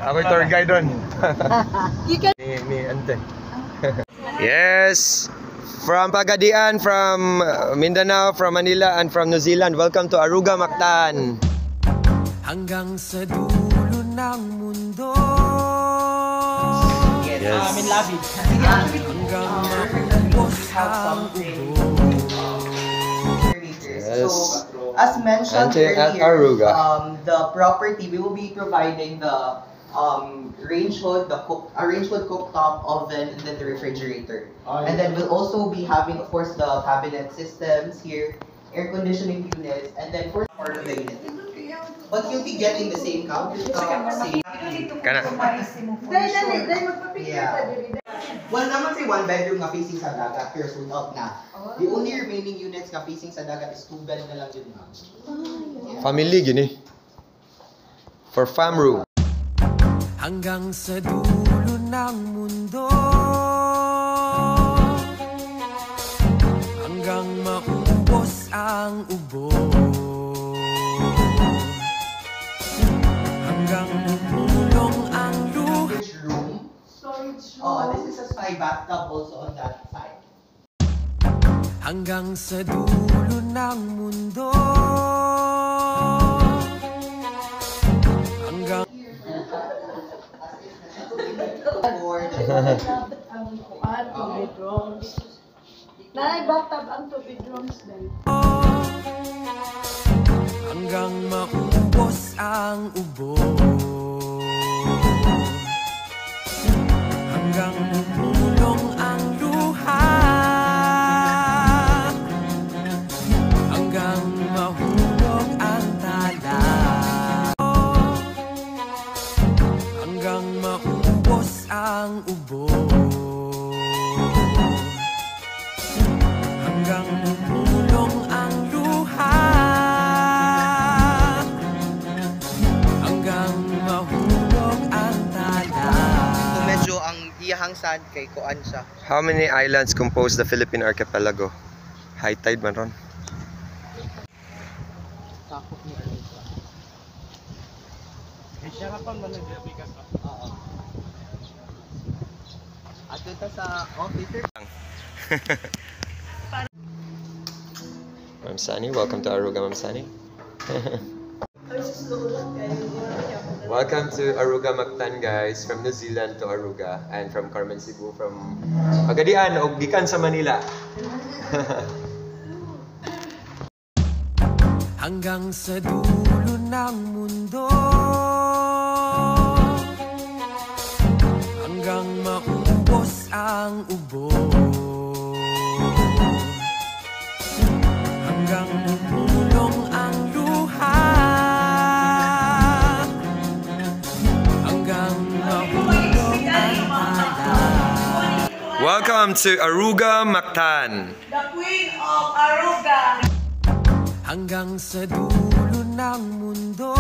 Ako yung tour guide doon. Ni ante. Yes! From Pagadian, from Mindanao, from Manila, and from New Zealand. Welcome to Aruga, Mactan. Hanggang sa dulo ng mundo. Yes. Amin labid. Hanggang maubos ang Yes. So, as mentioned earlier, the property, we will be providing the range hood, cooktop, oven, and then the refrigerator. And then we'll also be having, of course, the cabinet systems here, air conditioning units, and then for part of the unit. But you'll be getting the same countertop, same. Yeah. Well, naman say one bedroom na facing sa dagat, pero sold out na. The only remaining units na facing sa dagat is 2 bed na lang yun, ma'am. Yeah. Family, gini. For fam room. Hanggang sa dulo ng mundo. Hanggang maubos ang ubo. Hanggang bumulong ang luha. Room. This is a spy bathtub also on that side. Hanggang sa dulo ng mundo. Hanggang Bathtub ang 2 bedrooms din. Hanggang maubos ang ubo. Hanggang bumulong ang luha. Hanggang mahulog ang tala. Hanggang maubos ang ubo. Hanggang bumulong ang luha. Hanggang mahulog ang tala. So medyo ang iyahang sand kay kuan siya. How many islands compose the Philippine archipelago? High tide man ron. Sakop ni Aruga. Siya ka pa managlabi ka pa. Oo. At ito sa officer. Ma'am Sani, welcome to Aruga, Ma'am Sani. Welcome to Aruga, Mactan, guys. From New Zealand to Aruga, and from Carmen, Cebu, from Pagadian o gikan sa Manila. Hanggang sa dulo ng mundo. Hanggang maubos ang ubo. Hanggang bumulong ang luha. Hanggang mahulog ang tala. Welcome to Aruga, Mactan. The Queen of Aruga. Hanggang sa dulo ng mundo.